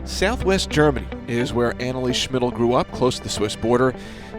Southwest Germany is where Annelie Schmittel grew up, close to the Swiss border.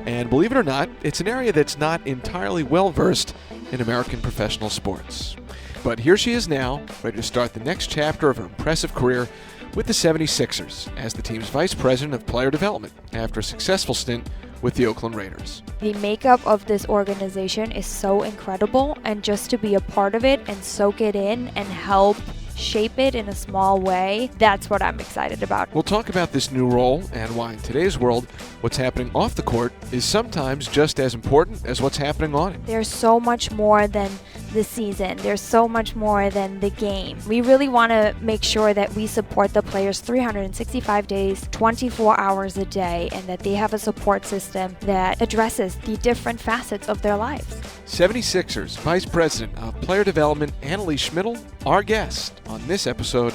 And believe it or not, it's an area that's not entirely well-versed in American professional sports. But here she is now, ready to start the next chapter of her impressive career with the 76ers as the team's vice president of player development after a successful stint with the Oakland Raiders. The makeup of this organization is so incredible, and just to be a part of it and soak it in and help shape it in a small way, that's what I'm excited about. We'll talk about this new role and why in today's world, what's happening off the court is sometimes just as important as what's happening on it. There's so much more than the season. There's so much more than the game. We really want to make sure that we support the players 365 days, 24 hours a day, and that they have a support system that addresses the different facets of their lives. 76ers Vice President of Player Development Annelie Schmittel, our guest on this episode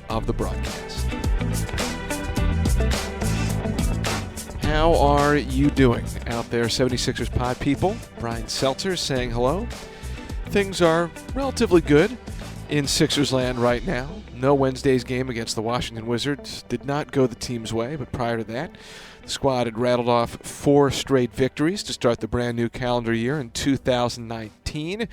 of The Broadcast. How are you doing out there, 76ers pod people? Brian Seltzer saying hello. Things are relatively good in Sixers land right now. No Wednesday's game against the Washington Wizards did not go the team's way, but prior to that, the squad had rattled off 4 straight victories to start the brand new calendar year in 2019.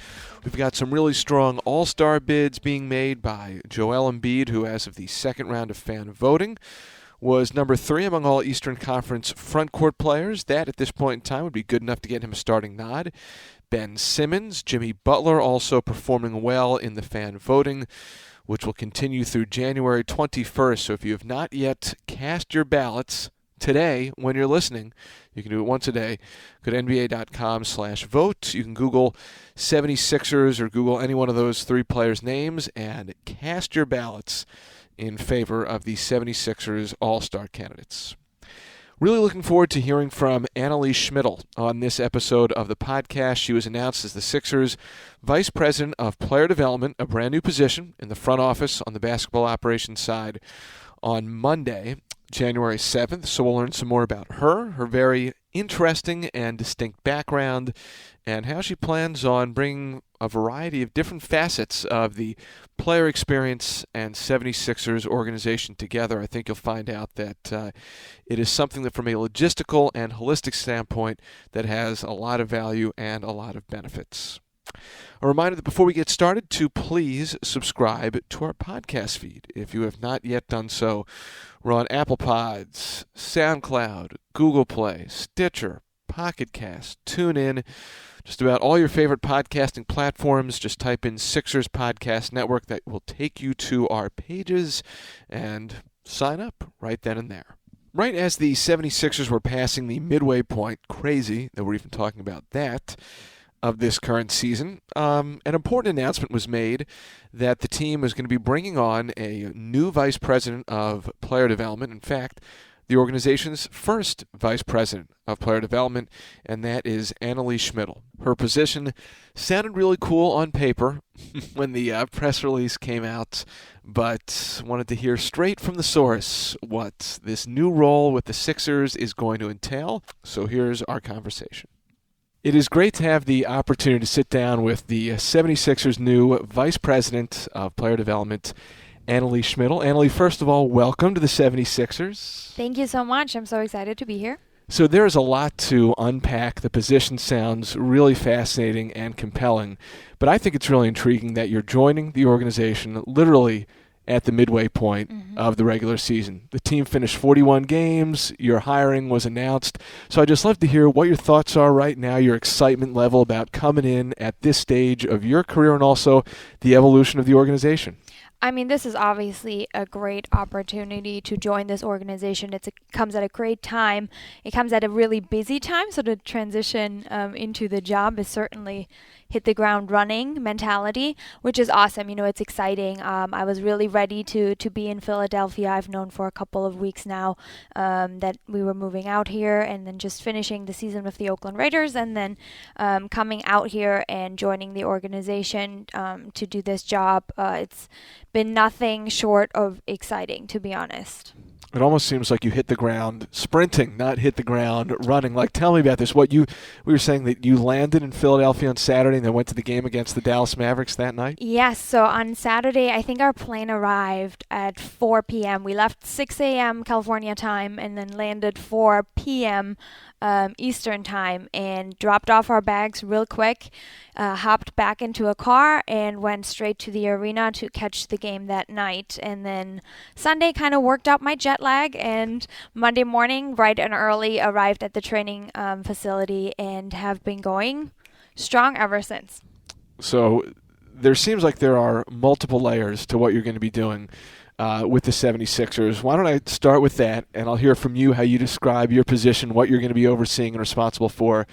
We've got some really strong all-star bids being made by Joel Embiid, who as of the second round of fan voting was number 3 among all Eastern Conference frontcourt players. That, at this point in time, would be good enough to get him a starting nod. Ben Simmons, Jimmy Butler also performing well in the fan voting, which will continue through January 21st. So if you have not yet cast your ballots today when you're listening, you can do it once a day. Go to nba.com/vote. You can Google 76ers or Google any one of those 3 players' names and cast your ballots in favor of the 76ers All-Star candidates. Really looking forward to hearing from Annelie Schmittel on this episode of the podcast. She was announced as the Sixers Vice President of Player Development, a brand new position in the front office on the basketball operations side on Monday, January 7th. So we'll learn some more about her very interesting and distinct background, and how she plans on bringing a variety of different facets of the player experience and 76ers organization together. I think you'll find out that it is something that from a logistical and holistic standpoint that has a lot of value and a lot of benefits. A reminder that before we get started to please subscribe to our podcast feed. If you have not yet done so, we're on Apple Pods, SoundCloud, Google Play, Stitcher, Pocket Cast, TuneIn, just about all your favorite podcasting platforms. Just type in Sixers Podcast Network. That will take you to our pages and sign up right then and there. Right as the 76ers were passing the midway point, crazy that we're even talking about that, of this current season, an important announcement was made that the team is going to be bringing on a new vice president of player development. In fact, the organization's first vice president of player development, and that is Annelie Schmittel. Her position sounded really cool on paper when the press release came out, but wanted to hear straight from the source what this new role with the Sixers is going to entail. So here's our conversation. It is great to have the opportunity to sit down with the 76ers' new Vice President of Player Development, Annelie Schmittel. Annelie, first of all, welcome to the 76ers. Thank you so much. I'm so excited to be here. So there's a lot to unpack. The position sounds really fascinating and compelling, but I think it's really intriguing that you're joining the organization literally at the midway point of the regular season. The team finished 41 games. Your hiring was announced. So I'd just love to hear what your thoughts are right now, your excitement level about coming in at this stage of your career and also the evolution of the organization. I mean, this is obviously a great opportunity to join this organization. It comes at a great time. It comes at a really busy time, so the transition into the job is certainly hit the ground running mentality, which is awesome. You know, it's exciting. I was really ready to be in Philadelphia. I've known for a couple of weeks now that we were moving out here, and then just finishing the season with the Oakland Raiders, and then coming out here and joining the organization to do this job. It's been nothing short of exciting, to be honest. It almost seems like you hit the ground sprinting, not hit the ground running. Like, tell me about this. We were saying that you landed in Philadelphia on Saturday and then went to the game against the Dallas Mavericks that night? Yes, so on Saturday, I think our plane arrived at 4 p.m. We left 6 a.m. California time and then landed 4 p.m. Eastern time and dropped off our bags real quick, hopped back into a car and went straight to the arena to catch the game that night. And then Sunday kind of worked out my jet lag, and Monday morning, bright and early, arrived at the training facility and have been going strong ever since. So there seems like there are multiple layers to what you're going to be doing with the 76ers. Why don't I start with that, and I'll hear from you how you describe your position, what you're going to be overseeing and responsible for.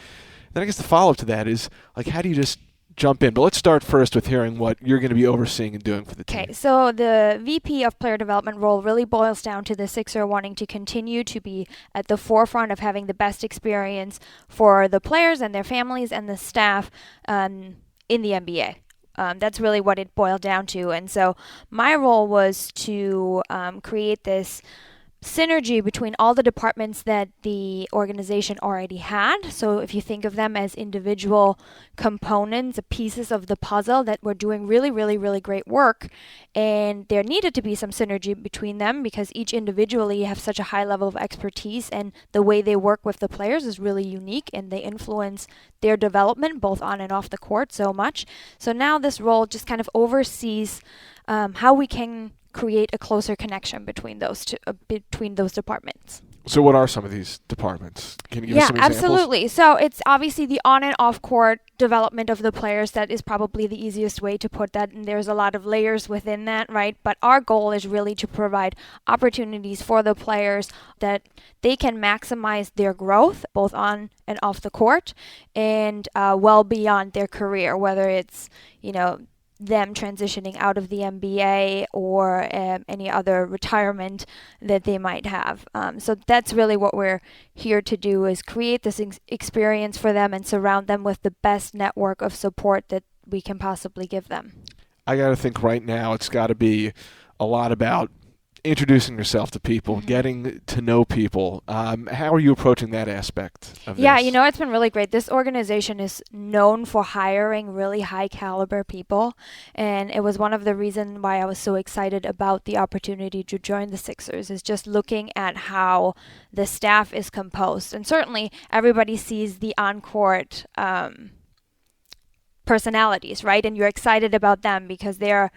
Then I guess the follow-up to that is, like, how do you just jump in? But let's start first with hearing what you're going to be overseeing and doing for the team. Okay, so the VP of Player Development role really boils down to the Sixer wanting to continue to be at the forefront of having the best experience for the players and their families and the staff in the NBA. That's really what it boiled down to. And so my role was to create this synergy between all the departments that the organization already had. So if you think of them as individual components, pieces of the puzzle that were doing really, really, really great work, and there needed to be some synergy between them because each individually have such a high level of expertise, and the way they work with the players is really unique, and they influence their development both on and off the court so much. So now this role just kind of oversees how we can create a closer connection between those departments. So what are some of these departments? Can you give us some examples? Absolutely. So it's obviously the on and off court development of the players. That is probably the easiest way to put that, and there's a lot of layers within that, right? But our goal is really to provide opportunities for the players that they can maximize their growth both on and off the court and well beyond their career, whether it's, them transitioning out of the NBA or any other retirement that they might have. So that's really what we're here to do, is create this experience for them and surround them with the best network of support that we can possibly give them. I got to think right now it's got to be a lot about introducing yourself to people, getting to know people. How are you approaching that aspect of this? Yeah, it's been really great. This organization is known for hiring really high caliber people, and it was one of the reasons why I was so excited about the opportunity to join the Sixers, is just looking at how the staff is composed. And certainly everybody sees the on-court personalities, right? And you're excited about them because they're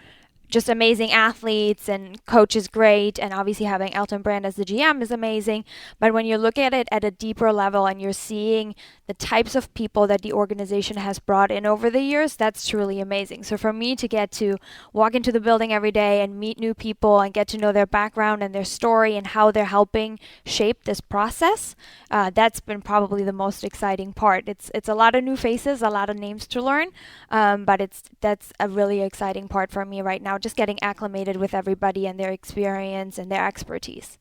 just amazing athletes, and coach is great, and obviously having Elton Brand as the GM is amazing. But when you look at it at a deeper level and you're seeing the types of people that the organization has brought in over the years, that's truly amazing. So for me to get to walk into the building every day and meet new people and get to know their background and their story and how they're helping shape this process, that's been probably the most exciting part. It's a lot of new faces, a lot of names to learn, but that's a really exciting part for me right now, just getting acclimated with everybody and their experience and their expertise.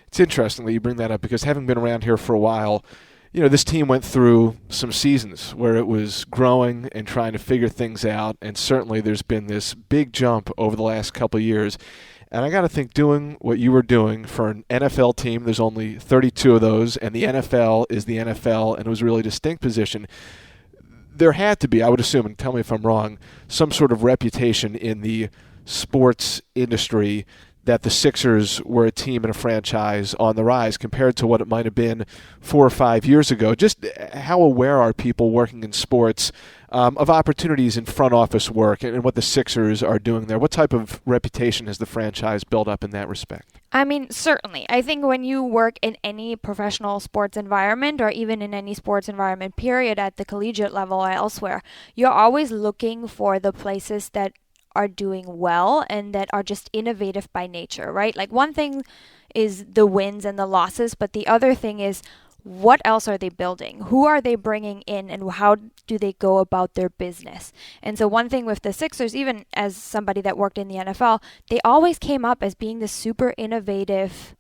It's interesting that you bring that up, because having been around here for a while, this team went through some seasons where it was growing and trying to figure things out, and certainly there's been this big jump over the last couple of years. And I got to think, doing what you were doing for an NFL team, there's only 32 of those, and the NFL is the NFL, and it was a really distinct position. There had to be, I would assume, and tell me if I'm wrong, some sort of reputation in the sports industry that the Sixers were a team and a franchise on the rise compared to what it might have been 4 or 5 years ago. Just how aware are people working in sports of opportunities in front office work and what the Sixers are doing there? What type of reputation has the franchise built up in that respect? I mean, certainly. I think when you work in any professional sports environment, or even in any sports environment, period, at the collegiate level or elsewhere, you're always looking for the places that are doing well and that are just innovative by nature, right? Like, one thing is the wins and the losses, but the other thing is, what else are they building? Who are they bringing in, and how do they go about their business? And so one thing with the Sixers, even as somebody that worked in the NFL, they always came up as being this super innovative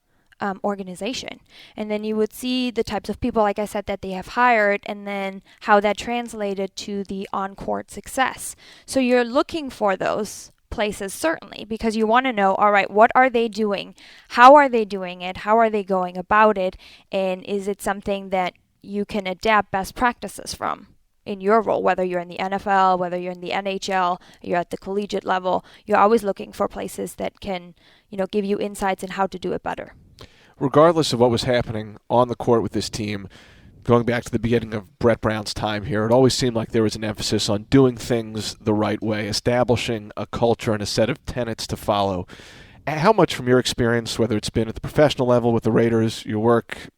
organization. And then you would see the types of people, like I said, that they have hired, and then how that translated to the on-court success. So you're looking for those places, certainly, because you want to know, all right, what are they doing? How are they doing it? How are they going about it? And is it something that you can adapt best practices from in your role, whether you're in the NFL, whether you're in the NHL, you're at the collegiate level? You're always looking for places that can, give you insights in how to do it better. Regardless of what was happening on the court with this team, going back to the beginning of Brett Brown's time here, it always seemed like there was an emphasis on doing things the right way, establishing a culture and a set of tenets to follow. How much from your experience, whether it's been at the professional level with the Raiders, your work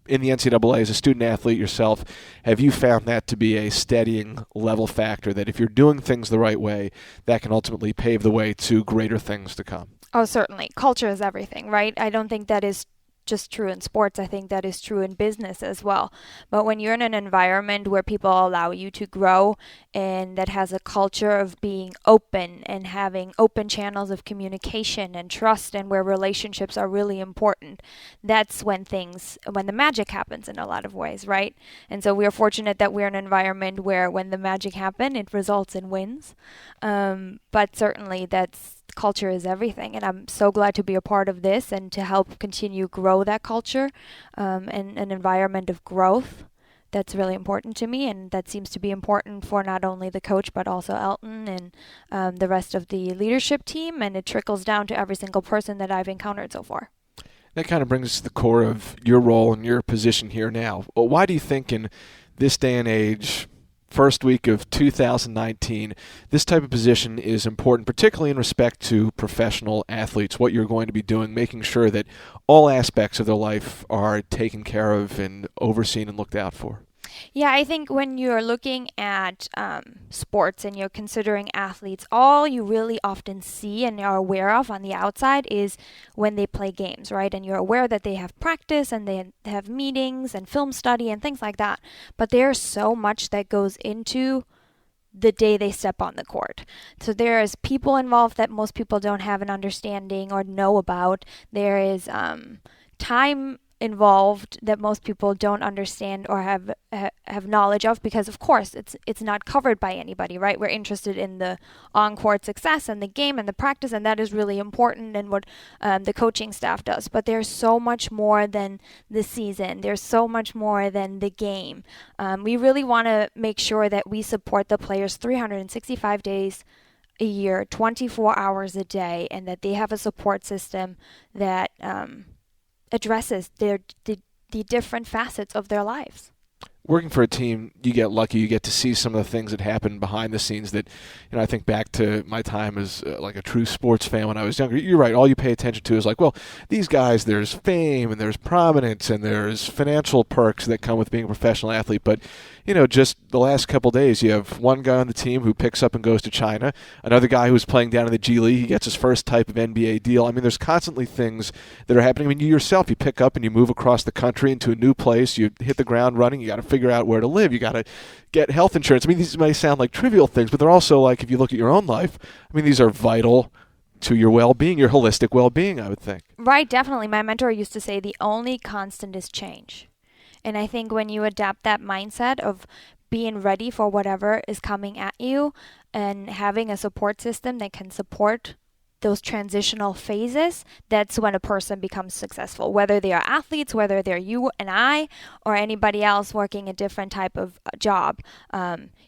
in the NCAA as a student athlete yourself, have you found that to be a steadying level factor, that if you're doing things the right way, that can ultimately pave the way to greater things to come? Oh, certainly. Culture is everything, right? I don't think that is just true in sports. I think that is true in business as well. But when you're in an environment where people allow you to grow and that has a culture of being open and having open channels of communication and trust, and where relationships are really important, that's when the magic happens in a lot of ways, right? And so we are fortunate that we're in an environment where when the magic happens, it results in wins. But certainly culture is everything, and I'm so glad to be a part of this and to help continue grow that culture and an environment of growth. That's really important to me, and that seems to be important for not only the coach but also Elton and the rest of the leadership team, and it trickles down to every single person that I've encountered so far. That kind of brings us to the core of your role and your position here now. Well, why do you think in this day and age, first week of 2019, this type of position is important, particularly in respect to professional athletes, what you're going to be doing, making sure that all aspects of their life are taken care of and overseen and looked out for? Yeah, I think when you're looking at sports and you're considering athletes, all you really often see and are aware of on the outside is when they play games, right? And you're aware that they have practice and they have meetings and film study and things like that. But there's so much that goes into the day they step on the court. So there is people involved that most people don't have an understanding or know about. There is time involved that most people don't understand or have knowledge of, because of course it's not covered by anybody, right? We're interested in the on-court success and the game and the practice, and that is really important, and what the coaching staff does. But there's so much more than the season. There's so much more than the game. We really want to make sure that we support the players 365 days a year, 24 hours a day, and that they have a support system that addresses the different facets of their lives. Working for a team, you get lucky. You get to see some of the things that happen behind the scenes that, I think back to my time as like a true sports fan when I was younger. You're right. All you pay attention to is like, well, these guys, there's fame and there's prominence and there's financial perks that come with being a professional athlete. But, just the last couple of days, you have one guy on the team who picks up and goes to China, another guy who's playing down in the G League, he gets his first type of NBA deal. I mean, there's constantly things that are happening. I mean, you yourself, you pick up and you move across the country into a new place, you hit the ground running, you got to figure out where to live, you got to get health insurance. I mean, these may sound like trivial things, but they're also like, if you look at your own life, I mean, these are vital to your well-being, your holistic well-being, I would think. Right, definitely. My mentor used to say the only constant is change. And I think when you adapt that mindset of being ready for whatever is coming at you and having a support system that can support those transitional phases, that's when a person becomes successful, whether they are athletes, whether they're you and I, or anybody else working a different type of job.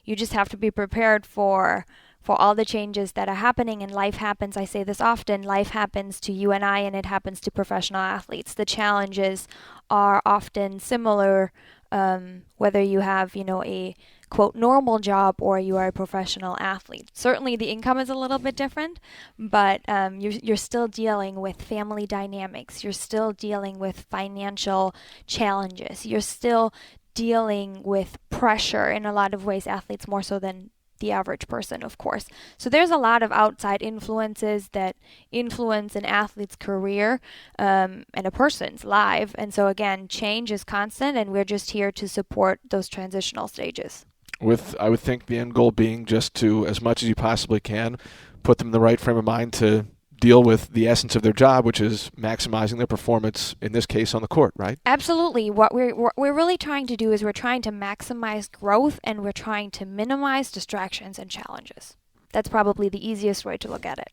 You just have to be prepared for all the changes that are happening, and life happens. I say this often, life happens to you and I, and it happens to professional athletes. The challenges are often similar, whether you have, a quote normal job or you are a professional athlete. Certainly the income is a little bit different, but you're still dealing with family dynamics. You're still dealing with financial challenges. You're still dealing with pressure in a lot of ways, athletes more so than the average person, of course. So there's a lot of outside influences that influence an athlete's career and a person's life. And so again, change is constant, and we're just here to support those transitional stages. With, I would think, the end goal being just to, as much as you possibly can, put them in the right frame of mind to deal with the essence of their job, which is maximizing their performance, in this case on the court, right? Absolutely. What we're really trying to do is we're trying to maximize growth, and we're trying to minimize distractions and challenges. that's probably the easiest way to look at it.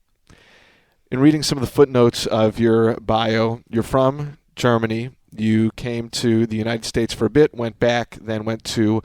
In reading some of the footnotes of your bio, you're from Germany. You came to the United States for a bit, went back, then went to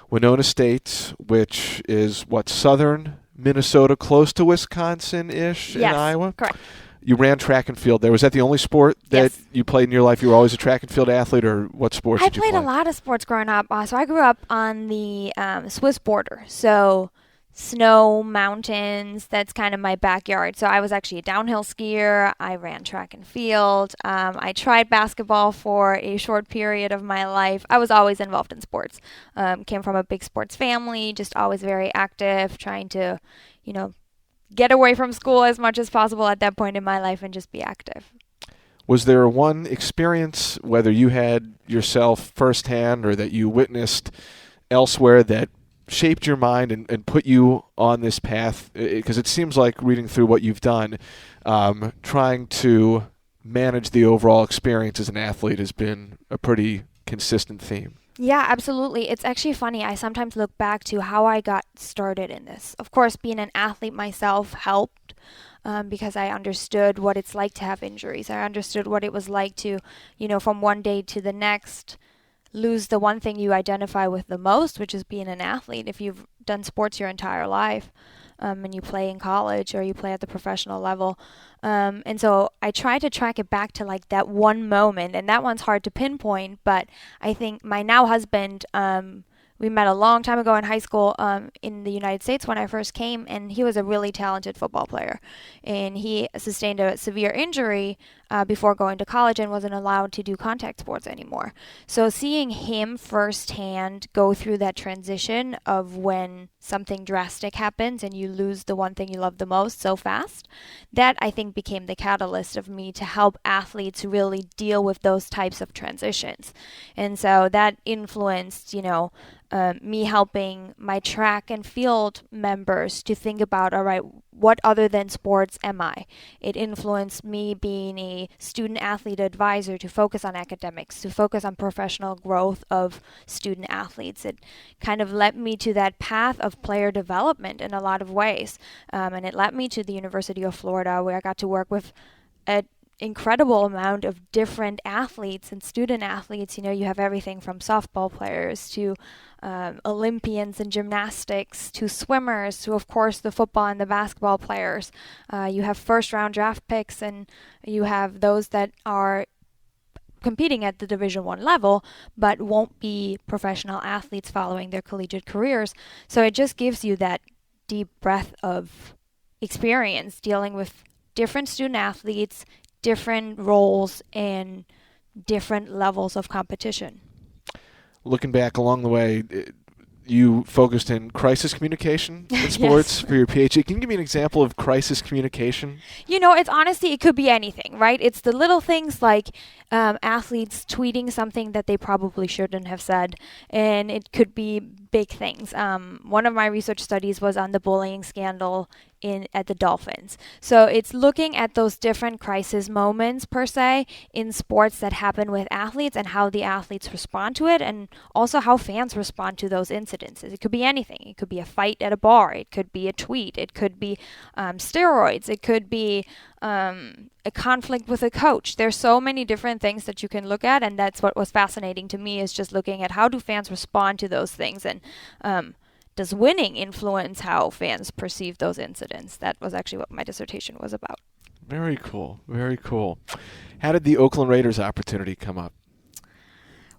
Winona State, which is southern Minnesota, close to Wisconsin-ish in Iowa? Correct. You ran track and field there. Was that the only sport that you played in your life? You were always a track and field athlete, or what sports did you play? I played a lot of sports growing up. So I grew up on the Swiss border. So snow, mountains, that's kind of my backyard. So I was actually a downhill skier. I ran track and field. I tried basketball for a short period of my life. I was always involved in sports. Came from a big sports family, just always very active, trying to, get away from school as much as possible at that point in my life and just be active. Was there one experience, whether you had yourself firsthand or that you witnessed elsewhere, that shaped your mind and put you on this path? Because it seems like, reading through what you've done, trying to manage the overall experience as an athlete has been a pretty consistent theme. Yeah, absolutely. It's actually funny. I sometimes look back to how I got started in this. Of course, being an athlete myself helped because I understood what it's like to have injuries. I understood what it was like to, from one day to the next, lose the one thing you identify with the most, which is being an athlete. If you've done sports your entire life and you play in college or you play at the professional level. And so I try to track it back to like that one moment, and that one's hard to pinpoint, but I think my now husband, we met a long time ago in high school in the United States when I first came, and he was a really talented football player. And he sustained a severe injury before going to college and wasn't allowed to do contact sports anymore. So seeing him firsthand go through that transition of when something drastic happens and you lose the one thing you love the most so fast, that I think became the catalyst of me to help athletes really deal with those types of transitions. And so that influenced, me helping my track and field members to think about, all right, what other than sports am I? It influenced me being a student athlete advisor to focus on academics, to focus on professional growth of student athletes. It kind of led me to that path of player development in a lot of ways. And it led me to the University of Florida, where I got to work with an incredible amount of different athletes and student athletes. You have everything from softball players to Olympians in gymnastics to swimmers to, of course, the football and the basketball players. You have first-round draft picks, and you have those that are competing at the Division I level but won't be professional athletes following their collegiate careers. So it just gives you that deep breadth of experience dealing with different student athletes, different roles, and different levels of competition. Looking back along the way, you focused in crisis communication in sports for your PhD. Can you give me an example of crisis communication? It's honestly, it could be anything, right? It's the little things like athletes tweeting something that they probably shouldn't have said, and it could be big things. One of my research studies was on the bullying scandal at the Dolphins. So it's looking at those different crisis moments, per se, in sports that happen with athletes and how the athletes respond to it, and also how fans respond to those incidences. It could be anything. It could be a fight at a bar. It could be a tweet. It could be steroids. It could be a conflict with a coach. There's so many different things that you can look at, and that's what was fascinating to me, is just looking at how do fans respond to those things, and does winning influence how fans perceive those incidents? That was actually what my dissertation was about. Very cool. Very cool. How did the Oakland Raiders opportunity come up?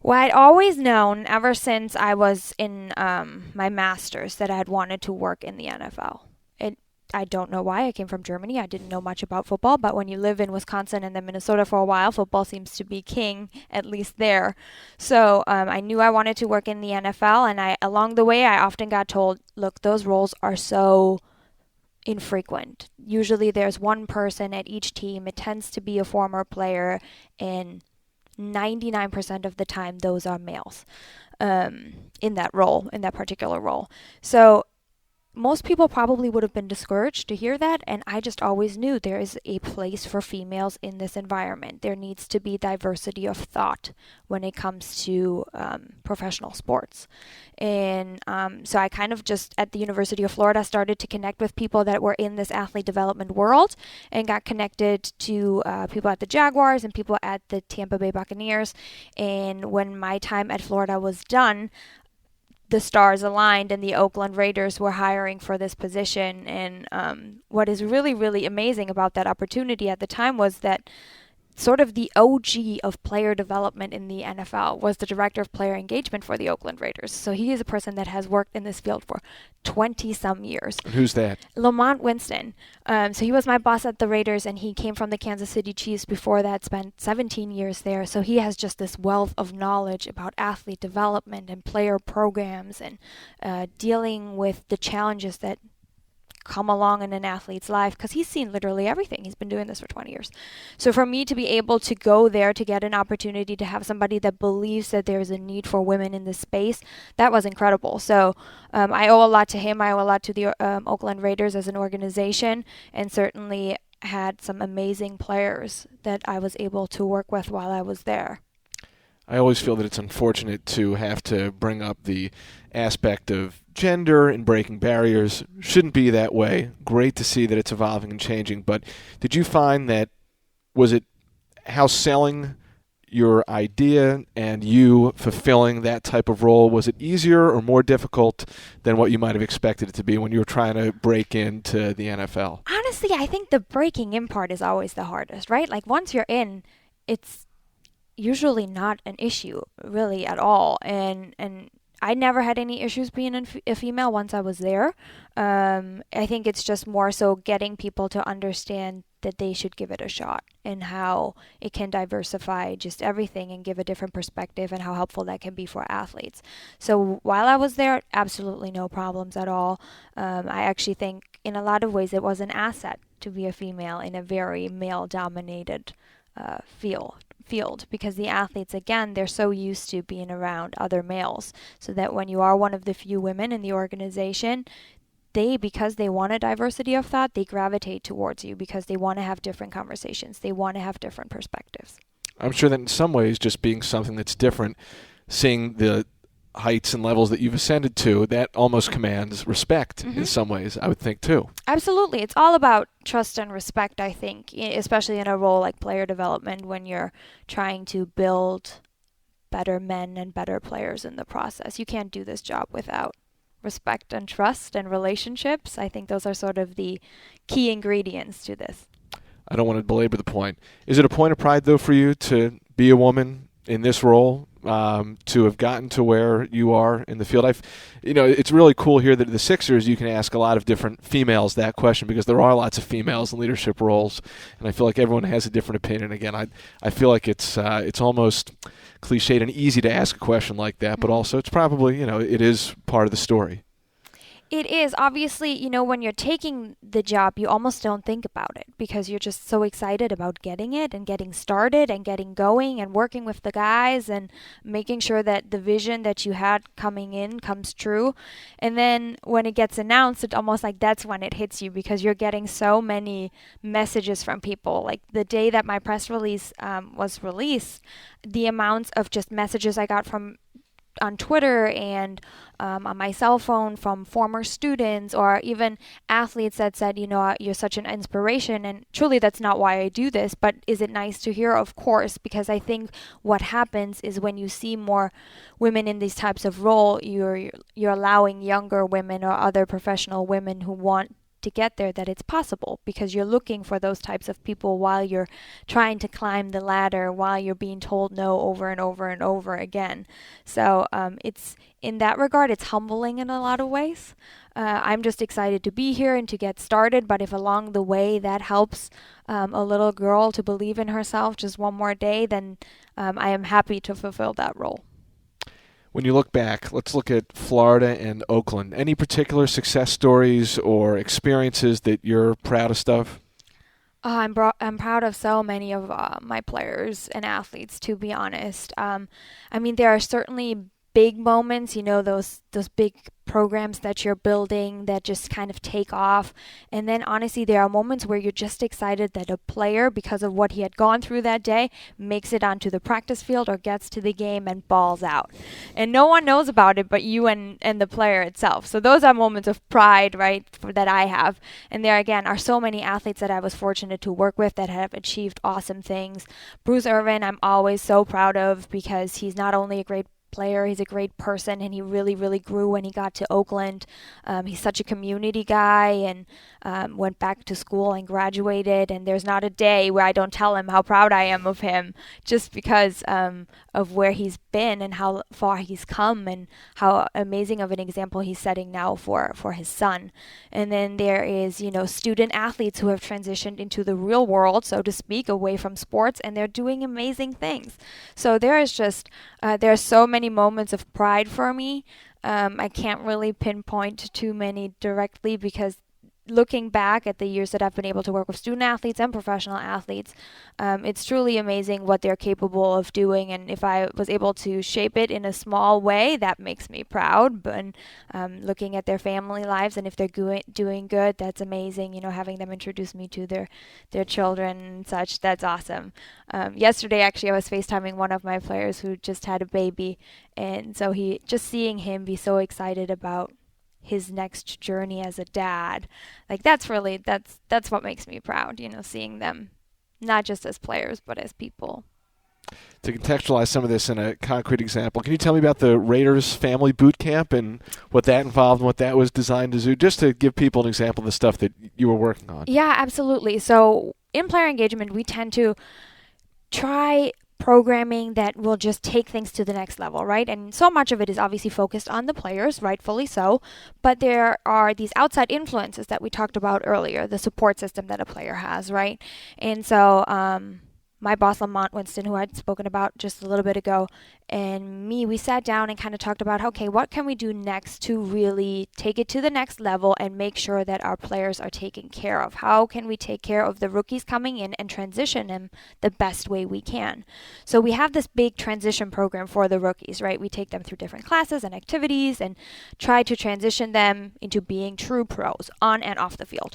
Well, I'd always known ever since I was in my master's that I had wanted to work in the NFL. I don't know why. I came from Germany. I didn't know much about football, but when you live in Wisconsin and then Minnesota for a while, football seems to be king, at least there. So I knew I wanted to work in the NFL, and along the way, I often got told, look, those roles are so infrequent. Usually there's one person at each team. It tends to be a former player, and 99% of the time, those are males in that role, in that particular role. So most people probably would have been discouraged to hear that, and I just always knew there is a place for females in this environment. There needs to be diversity of thought when it comes to professional sports. And so I kind of just, at the University of Florida, started to connect with people that were in this athlete development world and got connected to people at the Jaguars and people at the Tampa Bay Buccaneers. And when my time at Florida was done, the stars aligned and the Oakland Raiders were hiring for this position. And what is really, really amazing about that opportunity at the time was that sort of the OG of player development in the NFL was the director of player engagement for the Oakland Raiders. So he is a person that has worked in this field for 20-some years. Who's that? Lamont Winston. So he was my boss at the Raiders, and he came from the Kansas City Chiefs before that, spent 17 years there. So he has just this wealth of knowledge about athlete development and player programs and dealing with the challenges that come along in an athlete's life, because he's seen literally everything. He's been doing this for 20 years. So for me to be able to go there to get an opportunity to have somebody that believes that there's a need for women in this space, that was incredible. So I owe a lot to him. I owe a lot to the Oakland Raiders as an organization, and certainly had some amazing players that I was able to work with while I was there. I always feel that it's unfortunate to have to bring up the aspect of gender and breaking barriers. Shouldn't be that way. Great to see that it's evolving and changing. But did you find that, was it how selling your idea and you fulfilling that type of role, was it easier or more difficult than what you might have expected it to be when you were trying to break into the NFL? Honestly, I think the breaking in part is always the hardest, right? Like once you're in, it's usually not an issue really at all. And I never had any issues being a female once I was there. I think it's just more so getting people to understand that they should give it a shot and how it can diversify just everything and give a different perspective and how helpful that can be for athletes. So while I was there, absolutely no problems at all. I actually think in a lot of ways it was an asset to be a female in a very male-dominated field, because the athletes, again, they're so used to being around other males, so that when you are one of the few women in the organization, because they want a diversity of thought, they gravitate towards you because they want to have different conversations. They want to have different perspectives. I'm sure that in some ways, just being something that's different, seeing the heights and levels that you've ascended to, that almost commands respect in some ways, I would think, too. Absolutely. It's all about trust and respect, I think, especially in a role like player development when you're trying to build better men and better players in the process. You can't do this job without respect and trust and relationships. I think those are sort of the key ingredients to this. I don't want to belabor the point. Is it a point of pride, though, for you to be a woman in this role, to have gotten to where you are in the field? It's really cool here that at the Sixers you can ask a lot of different females that question, because there are lots of females in leadership roles, and I feel like everyone has a different opinion. Again, I feel like it's almost cliched and easy to ask a question like that, but also it's probably, it is part of the story. It is. Obviously, when you're taking the job, you almost don't think about it because you're just so excited about getting it and getting started and getting going and working with the guys and making sure that the vision that you had coming in comes true. And then when it gets announced, it's almost like that's when it hits you, because you're getting so many messages from people. Like the day that my press release was released, the amounts of just messages I got on Twitter and on my cell phone from former students or even athletes that said, you're such an inspiration. And truly, that's not why I do this. But is it nice to hear? Of course, because I think what happens is when you see more women in these types of role, you're allowing younger women or other professional women who want to get there, that it's possible, because you're looking for those types of people while you're trying to climb the ladder, while you're being told no over and over and over again. So it's, in that regard, it's humbling in a lot of ways. I'm just excited to be here and to get started, but if along the way that helps a little girl to believe in herself just one more day, then I am happy to fulfill that role. When you look back, let's look at Florida and Oakland. Any particular success stories or experiences that you're proudest of? I'm proud of so many of my players and athletes, to be honest. There are certainly big moments, those big programs that you're building that just kind of take off. And then honestly, there are moments where you're just excited that a player, because of what he had gone through that day, makes it onto the practice field or gets to the game and balls out. And no one knows about it but you and the player itself. So those are moments of pride, right, that I have. And there again are so many athletes that I was fortunate to work with that have achieved awesome things. Bruce Irvin, I'm always so proud of, because he's not only a great player, he's a great person, and he really, really grew when he got to Oakland. He's such a community guy, and went back to school and graduated, and there's not a day where I don't tell him how proud I am of him, just because of where he's been and how far he's come and how amazing of an example he's setting now for his son. And then there is, student athletes who have transitioned into the real world, so to speak, away from sports, and they're doing amazing things. So there is just, there are so many moments of pride for me. I can't really pinpoint too many directly, because looking back at the years that I've been able to work with student athletes and professional athletes, it's truly amazing what they're capable of doing. And if I was able to shape it in a small way, that makes me proud. But looking at their family lives, and if they're doing good, that's amazing. Having them introduce me to their children and such, that's awesome. Yesterday, actually, I was FaceTiming one of my players who just had a baby. And so just seeing him be so excited about his next journey as a dad, like that's what makes me proud, seeing them not just as players but as people. To contextualize some of this in a concrete example, can you tell me about the Raiders family boot camp and what that involved and what that was designed to do, just to give people an example of the stuff that you were working on? Yeah, absolutely. So in player engagement, we tend to try programming that will just take things to the next level, right? And so much of it is obviously focused on the players, rightfully so, but there are these outside influences that we talked about earlier, the support system that a player has, right? And so my boss, Lamont Winston, who I'd spoken about just a little bit ago, and me, we sat down and kind of talked about, okay, what can we do next to really take it to the next level and make sure that our players are taken care of? How can we take care of the rookies coming in and transition them the best way we can? So we have this big transition program for the rookies, right? We take them through different classes and activities and try to transition them into being true pros on and off the field.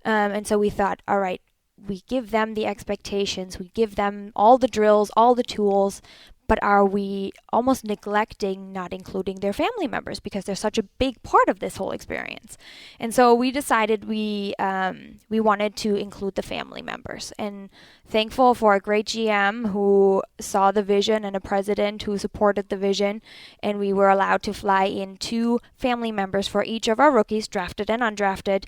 And so we thought, all right, we give them the expectations, we give them all the drills, all the tools, but are we almost neglecting not including their family members because they're such a big part of this whole experience? And so we decided we wanted to include the family members, and thankful for a great GM who saw the vision and a president who supported the vision, and we were allowed to fly in 2 family members for each of our rookies, drafted and undrafted,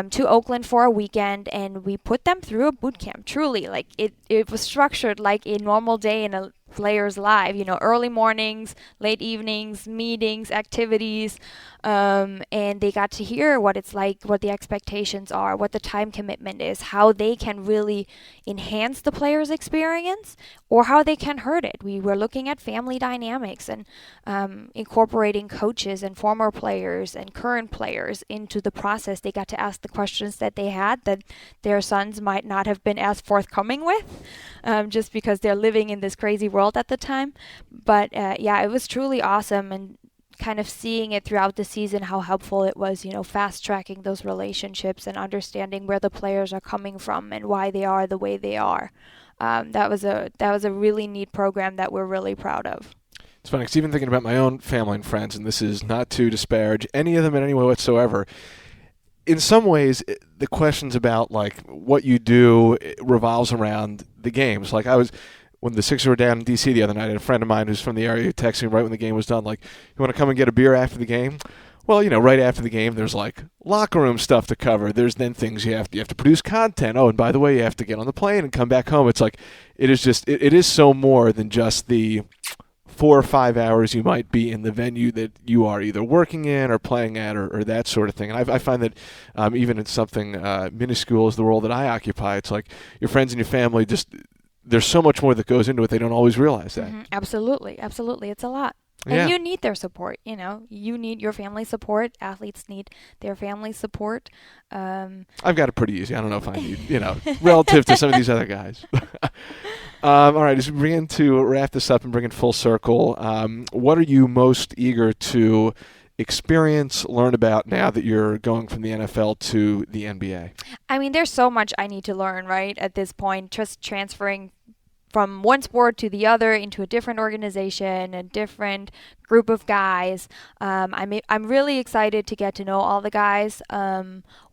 to Oakland for a weekend, and we put them through a boot camp. Truly, like it was structured like a normal day in a players live, early mornings, late evenings, meetings, activities, and they got to hear what it's like, what the expectations are, what the time commitment is, how they can really enhance the player's experience or how they can hurt it. We were looking at family dynamics and incorporating coaches and former players and current players into the process. They got to ask the questions that they had that their sons might not have been as forthcoming with, just because they're living in this crazy world at the time. But it was truly awesome, and kind of seeing it throughout the season how helpful it was, fast tracking those relationships and understanding where the players are coming from and why they are the way they are. That was a really neat program that we're really proud of. It's funny, because even thinking about my own family and friends, and this is not to disparage any of them in any way whatsoever, in some ways, the questions about like what you do revolves around the games. Like when the Sixers were down in D.C. the other night, I had a friend of mine who's from the area who texted me right when the game was done, like, you want to come and get a beer after the game? Well, right after the game, there's like locker room stuff to cover. There's then things you have to produce content. Oh, and by the way, you have to get on the plane and come back home. It's like it is so more than just the 4 or 5 hours you might be in the venue that you are either working in or playing at or that sort of thing. And I find that even in something minuscule as the role that I occupy, it's like your friends and your family just. There's so much more that goes into it. They don't always realize that. Absolutely. It's a lot. And you need their support, You need your family support. Athletes need their family support. I've got it pretty easy. I don't know if I need, relative to some of these other guys. All right, as we begin to wrap this up and bring it full circle, what are you most eager to experience, learn about now that you're going from the NFL to the NBA? I mean, there's so much I need to learn, right, at this point, just transferring from one sport to the other into a different organization, a different group of guys. I'm really excited to get to know all the guys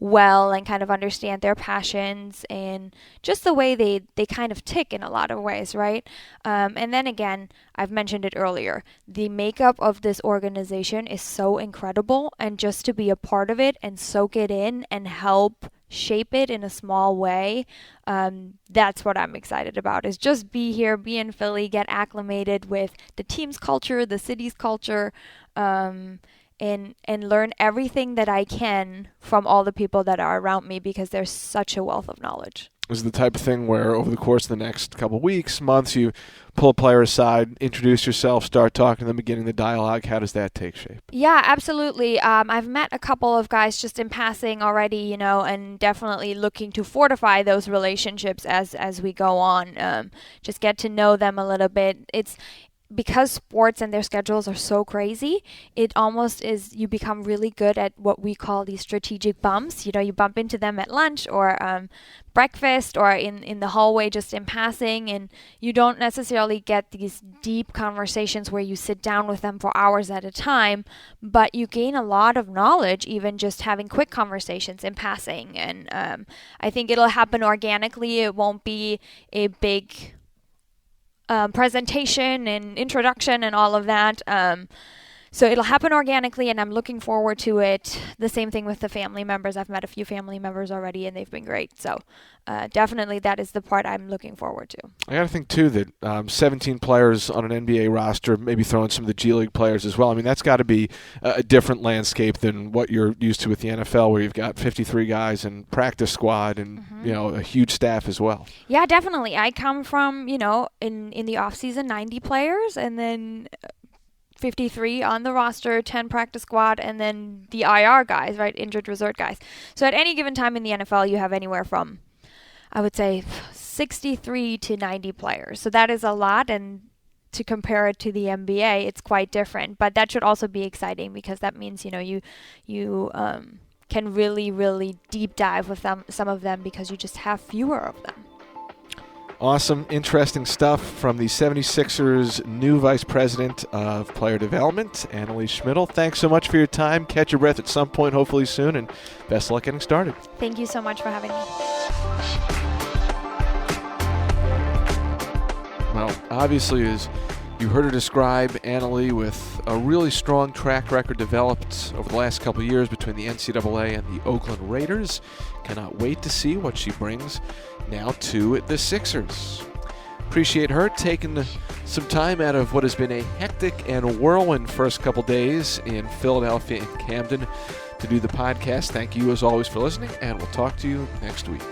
well and kind of understand their passions and just the way they kind of tick in a lot of ways, right? And then again, I've mentioned it earlier, the makeup of this organization is so incredible, and just to be a part of it and soak it in and help shape it in a small way, that's what I'm excited about, is just be here, be in Philly, get acclimated with the team's culture, the city's culture, and learn everything that I can from all the people that are around me, because there's such a wealth of knowledge. Is the type of thing where over the course of the next couple of weeks, months, you pull a player aside, introduce yourself, start talking to them, beginning the dialogue? How does that take shape? Yeah, absolutely. I've met a couple of guys just in passing already, and definitely looking to fortify those relationships as we go on. Just get to know them a little bit. It's because sports and their schedules are so crazy, it almost is, you become really good at what we call these strategic bumps. You bump into them at lunch or breakfast or in the hallway just in passing, and you don't necessarily get these deep conversations where you sit down with them for hours at a time, but you gain a lot of knowledge even just having quick conversations in passing. And I think it'll happen organically. It won't be a big presentation and introduction and all of that. So it'll happen organically, and I'm looking forward to it. The same thing with the family members. I've met a few family members already, and they've been great. So definitely that is the part I'm looking forward to. I got to think, too, that 17 players on an NBA roster, maybe throwing some of the G League players as well. I mean, that's got to be a different landscape than what you're used to with the NFL, where you've got 53 guys and practice squad and, a huge staff as well. Yeah, definitely. I come from, in the offseason, 90 players, and then 53 on the roster, 10 practice squad, and then the IR guys, right, injured reserve guys. So at any given time in the NFL, you have anywhere from, I would say, 63 to 90 players. So that is a lot, and to compare it to the NBA, it's quite different. But that should also be exciting, because that means, you can really, really deep dive with some of them, because you just have fewer of them. Awesome, interesting stuff from the 76ers' new Vice President of Player Development, Annelie Schmittel. Thanks so much for your time. Catch your breath at some point, hopefully soon, and best of luck getting started. Thank you so much for having me. Well, obviously, as you heard her describe, Annelie, with a really strong track record developed over the last couple of years between the NCAA and the Oakland Raiders. Cannot wait to see what she brings now to the Sixers. Appreciate her taking some time out of what has been a hectic and whirlwind first couple days in Philadelphia and Camden to do the podcast. Thank you, as always, for listening, and we'll talk to you next week.